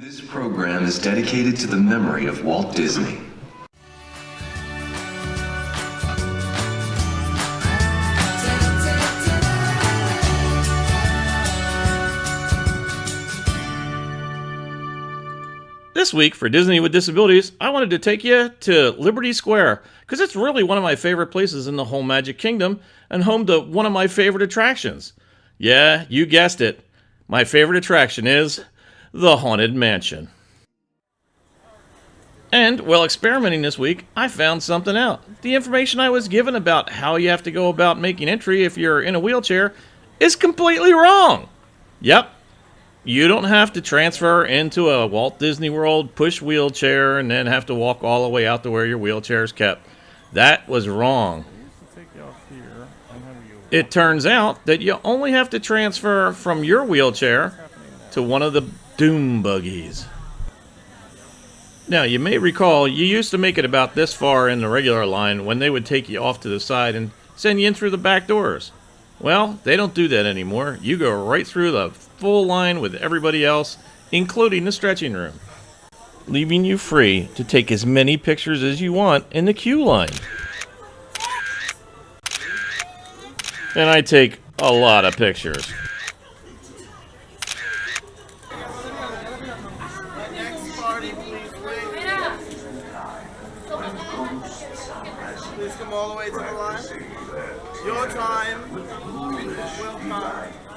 This program is dedicated to the memory of Walt Disney. This week for Disney with Disabilities, I wanted to take you to Liberty Square because it's really one of my favorite places in the whole Magic Kingdom and home to one of my favorite attractions. Yeah, you guessed it. My favorite attraction is the Haunted Mansion. And while experimenting this week, I found something out. The information I was given about how you have to go about making entry if you're in a wheelchair is completely wrong. Yep. You don't have to transfer into a Walt Disney World push wheelchair and then have to walk all the way out to where your wheelchair is kept. That was wrong. It turns out that you only have to transfer from your wheelchair to one of the doom buggies. Now, you may recall you used to make it about this far in the regular line when they would take you off to the side and send you in through the back doors. Well, they don't do that anymore. You go right through the full line with everybody else, including the stretching room, leaving you free to take as many pictures as you want in the queue line. And I take a lot of pictures. Please come all the way to the line. Your time will come.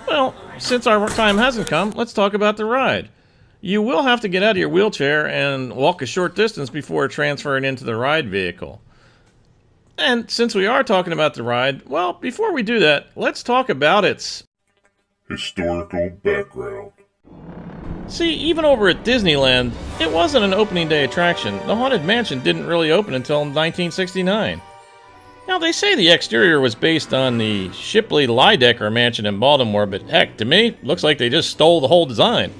Well, since our time hasn't come, let's talk about the ride. You will have to get out of your wheelchair and walk a short distance before transferring into the ride vehicle. And since we are talking about the ride, well, before we do that, let's talk about its historical background. See, even over at Disneyland, it wasn't an opening day attraction. The Haunted Mansion didn't really open until 1969. Now, they say the exterior was based on the Shipley Lydecker Mansion in Baltimore, but heck, to me, looks like they just stole the whole design.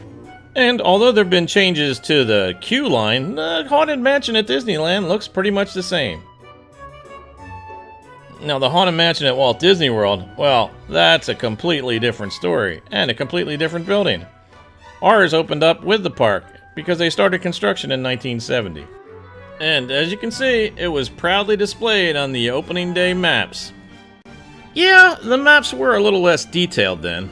And although there have been changes to the queue line, the Haunted Mansion at Disneyland looks pretty much the same. Now, the Haunted Mansion at Walt Disney World, well, that's a completely different story, and a completely different building. Ours opened up with the park, because they started construction in 1970. And as you can see, it was proudly displayed on the opening day maps. Yeah, the maps were a little less detailed then.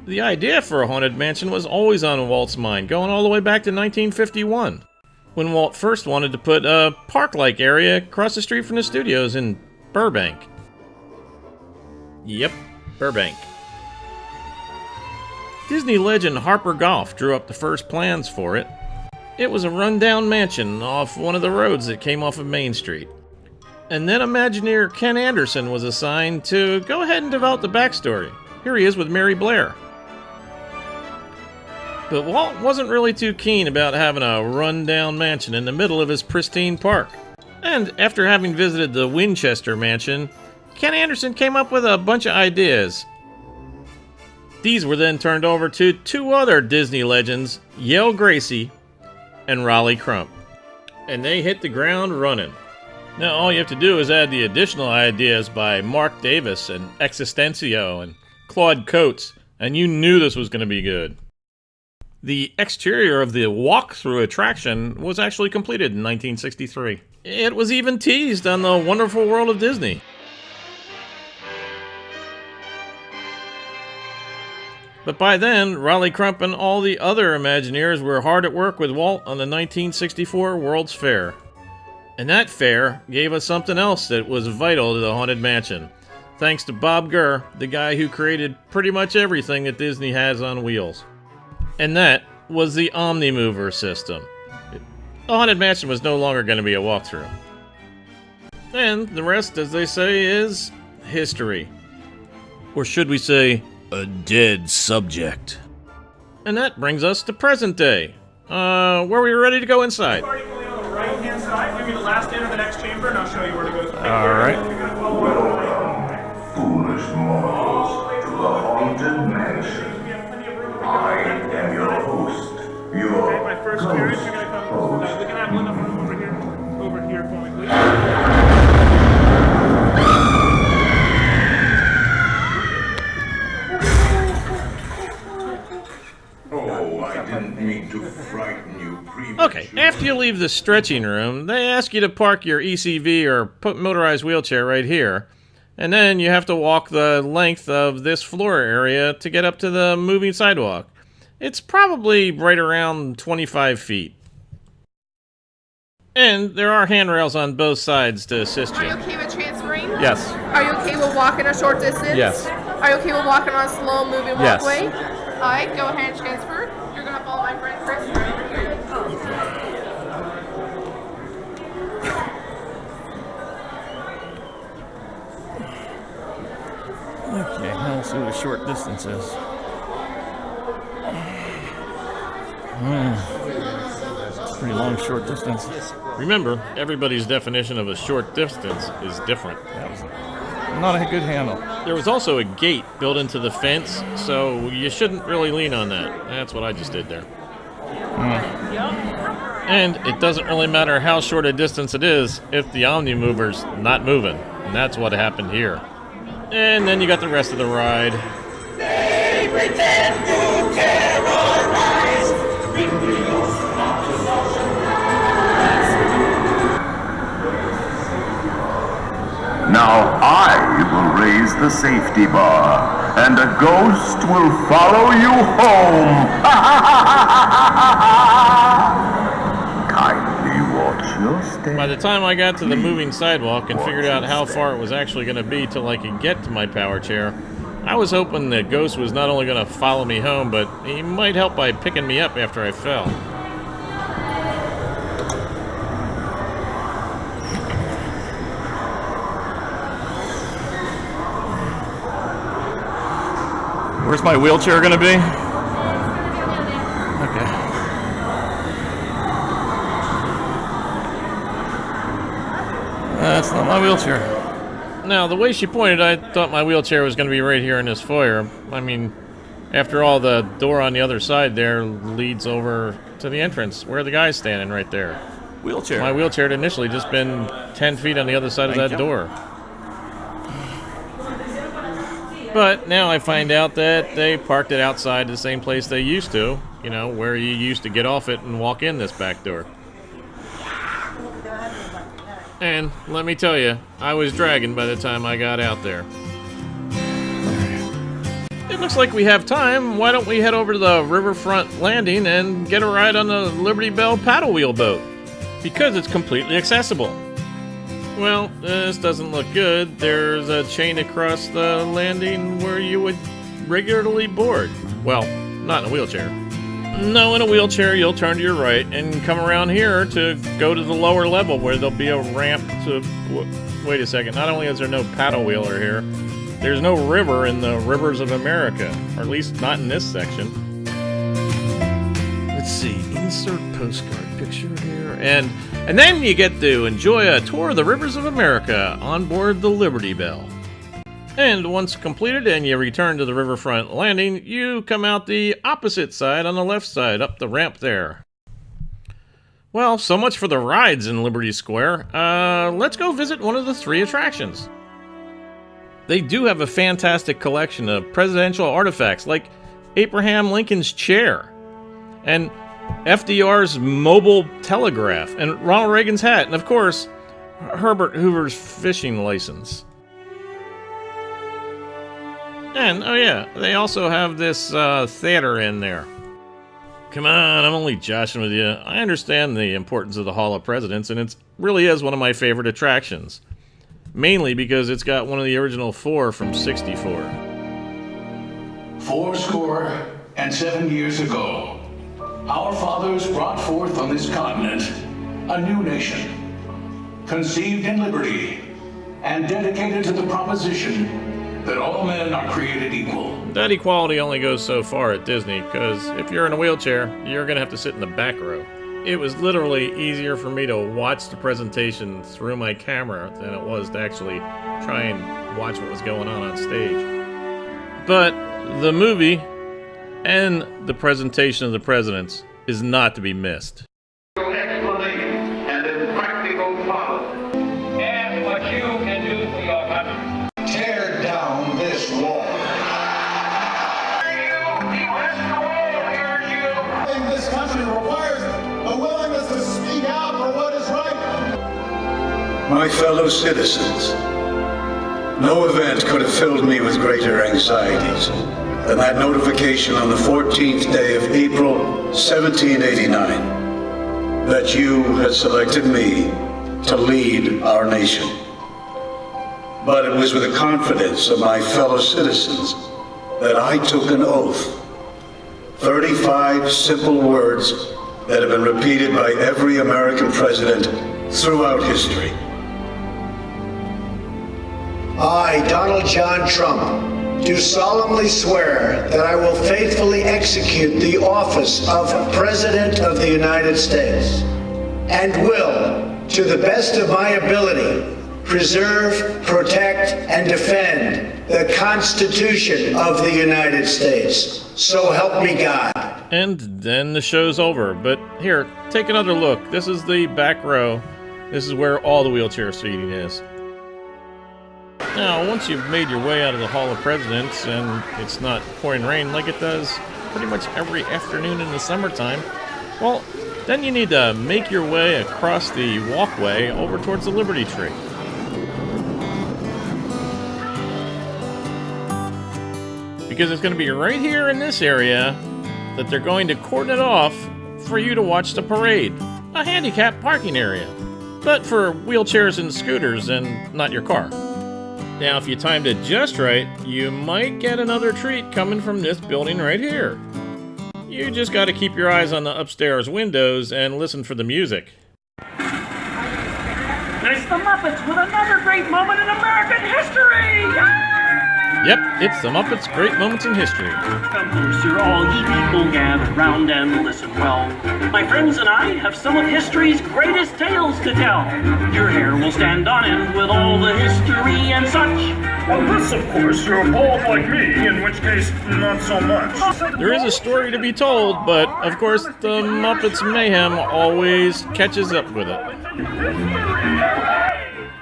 The idea for a Haunted Mansion was always on Walt's mind, going all the way back to 1951, when Walt first wanted to put a park-like area across the street from the studios in Burbank. Yep, Burbank. Disney legend Harper Goff drew up the first plans for it. It was a rundown mansion off one of the roads that came off of Main Street. And then Imagineer Ken Anderson was assigned to go ahead and develop the backstory. Here he is with Mary Blair. But Walt wasn't really too keen about having a rundown mansion in the middle of his pristine park. And after having visited the Winchester Mansion, Ken Anderson came up with a bunch of ideas. These were then turned over to two other Disney legends, Yale Gracie and Raleigh Crump. And they hit the ground running. Now all you have to do is add the additional ideas by Mark Davis and Existencio and Claude Coates, and you knew this was going to be good. The exterior of the walk-through attraction was actually completed in 1963. It was even teased on the Wonderful World of Disney. But by then, Raleigh Crump and all the other Imagineers were hard at work with Walt on the 1964 World's Fair. And that fair gave us something else that was vital to the Haunted Mansion, thanks to Bob Gurr, the guy who created pretty much everything that Disney has on wheels. And that was the Omnimover system. The Haunted Mansion was no longer going to be a walkthrough. And the rest, as they say, is history. Or should we say, a dead subject. And that brings us to present day. Were we ready to go inside? Starting on the right-hand side, give me the last end of the next chamber, and I'll show you where to go. Alright. Foolish mortals, to the Haunted Mansion. I am your host, your Okay, my first carriage, you're going to come. We can have Linda from over here. Over here for me, please. Oh, I didn't mean to frighten you previously. Okay, after you leave the stretching room, they ask you to park your ECV or motorized wheelchair right here. And then you have to walk the length of this floor area to get up to the moving sidewalk. It's probably right around 25 feet. And there are handrails on both sides to assist Are you. you okay with transferring? Yes. Are you okay with walking a short distance? Yes. Are you okay with walking on a slow moving Yes. walkway? Alright, go ahead and transfer. You're gonna follow my friend Chris right over here. Okay, now we'll see what a short distance is. It's a pretty long short distance. Remember, everybody's definition of a short distance is different. That was not a good handle. There was also a gate built into the fence, so you shouldn't really lean on that. That's what I just did there. And it doesn't really matter how short a distance it is if the Omnimover's not moving. And that's what happened here. And then you got the rest of the ride. They pretend to terrorize. Now I will raise the safety bar, and a ghost will follow you home. Kindly watch your step. By the time I got to the moving sidewalk and figured out how far it was actually going to be till I could get to my power chair, I was hoping that Ghost was not only going to follow me home, but he might help by picking me up after I fell. Where's my wheelchair going to be? Okay. That's not my wheelchair. Now, the way she pointed, I thought my wheelchair was going to be right here in this foyer. I mean, after all, the door on the other side there leads over to the entrance, where the guy's standing right there. Wheelchair. My wheelchair had initially just been 10 feet on the other side of that door. But now I find out that they parked it outside the same place they used to, you know, where you used to get off it and walk in this back door. And let me tell you, I was dragging by the time I got out there. It looks like we have time. Why don't we head over to the riverfront landing and get a ride on the Liberty Belle paddle wheel boat? Because it's completely accessible. Well, this doesn't look good. There's a chain across the landing where you would regularly board. Well, not in a wheelchair. No, in a wheelchair, you'll turn to your right and come around here to go to the lower level where there'll be a ramp to... Wait a second. Not only is there no paddle wheeler here, there's no river in the rivers of America. Or at least not in this section. Let's see. Insert postcard picture here. And then you get to enjoy a tour of the rivers of America on board the Liberty Belle. And once completed and you return to the riverfront landing, you come out the opposite side on the left side, up the ramp there. Well, so much for the rides in Liberty Square. Let's go visit one of the 3 attractions. They do have a fantastic collection of presidential artifacts, like Abraham Lincoln's chair, and FDR's mobile telegraph, and Ronald Reagan's hat, and of course, Herbert Hoover's fishing license. And, oh yeah, they also have this theater in there. Come on, I'm only joshing with you. I understand the importance of the Hall of Presidents, and it really is one of my favorite attractions. Mainly because it's got one of the original 4 from '64. 70 years ago, our fathers brought forth on this continent a new nation, conceived in liberty and dedicated to the proposition that all men are created equal. That equality only goes so far at Disney, because if you're in a wheelchair, you're going to have to sit in the back row. It was literally easier for me to watch the presentation through my camera than it was to actually try and watch what was going on stage. But the movie and the presentation of the presidents is not to be missed. Explanation and impractical follow. And what you can do for your country. Tear down this wall. this country requires a willingness to speak out for what is right. My fellow citizens, no event could have filled me with greater anxieties than that notification on the 14th day of April, 1789, that you had selected me to lead our nation. But it was with the confidence of my fellow citizens that I took an oath. 35 simple words that have been repeated by every American president throughout history. I, Donald John Trump, do solemnly swear that I will faithfully execute the office of President of the United States and will, to the best of my ability, preserve, protect, and defend the Constitution of the United States. So help me God. And then the show's over. But here, take another look. This is the back row. This is where all the wheelchair seating is. Now, once you've made your way out of the Hall of Presidents and it's not pouring rain like it does pretty much every afternoon in the summertime, well, then you need to make your way across the walkway over towards the Liberty Tree. Because it's going to be right here in this area that they're going to cordon it off for you to watch the parade. A handicapped parking area, but for wheelchairs and scooters and not your car. Now, if you timed it just right, you might get another treat coming from this building right here. You just got to keep your eyes on the upstairs windows and listen for the music. It's the Muppets with another great moment in American history! Yep, it's the Muppets' Great Moments in History. Come closer, all ye people, gather round and listen well. My friends and I have some of history's greatest tales to tell. Your hair will stand on end with all the history and such. Unless, of course, you're bald like me, in which case, not so much. There is a story to be told, but, of course, the Muppets' mayhem always catches up with it.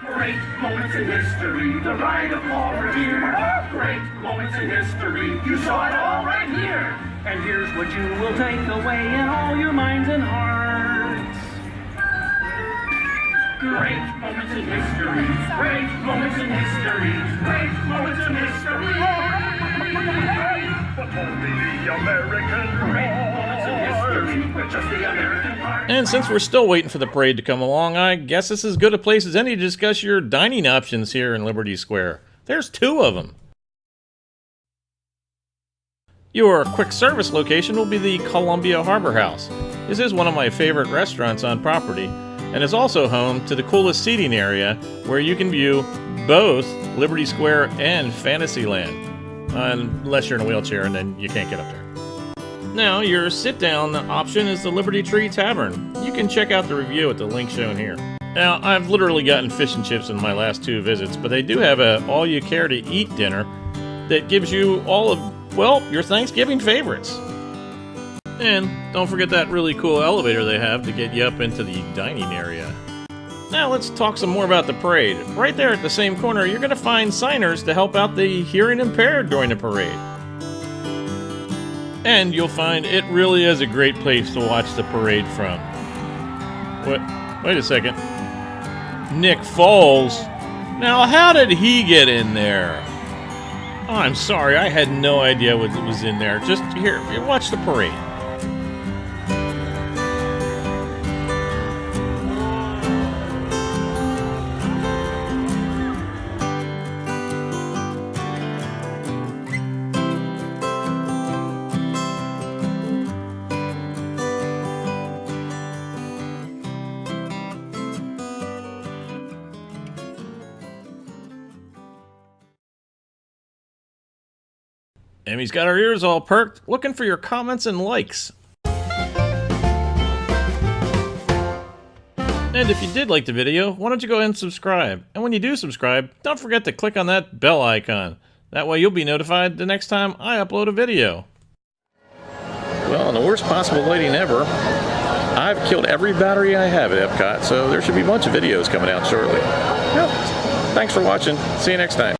Great moments in history, the ride of Paul Revere. Great moments in history, you saw it all right here. And here's what you will take away in all your minds and hearts. Great moments in history, great moments in history, great moments in history. But only the American Great moments in history, with just the American part. And since we're still waiting for the parade to come along, I guess this is as good a place as any to discuss your dining options here in Liberty Square. There's 2 of them. Your quick service location will be the Columbia Harbor House. This is one of my favorite restaurants on property, and is also home to the coolest seating area where you can view both Liberty Square and Fantasyland. Unless you're in a wheelchair and then you can't get up there. Now, your sit-down option is the Liberty Tree Tavern. You can check out the review at the link shown here. Now, I've literally gotten fish and chips in my last 2 visits, but they do have a all-you-care-to-eat dinner that gives you all of, well, your Thanksgiving favorites. And don't forget that really cool elevator they have to get you up into the dining area. Now let's talk some more about the parade. Right there at the same corner, you're going to find signers to help out the hearing impaired during the parade. And you'll find it really is a great place to watch the parade from. Wait a second. Nick Foles? Now how did he get in there? Oh, I'm sorry, I had no idea what was in there. Just here, watch the parade. Emmy's got her ears all perked, looking for your comments and likes. And if you did like the video, why don't you go ahead and subscribe? And when you do subscribe, don't forget to click on that bell icon. That way you'll be notified the next time I upload a video. Well, in the worst possible lighting ever, I've killed every battery I have at Epcot, so there should be a bunch of videos coming out shortly. Yep. Thanks for watching. See you next time.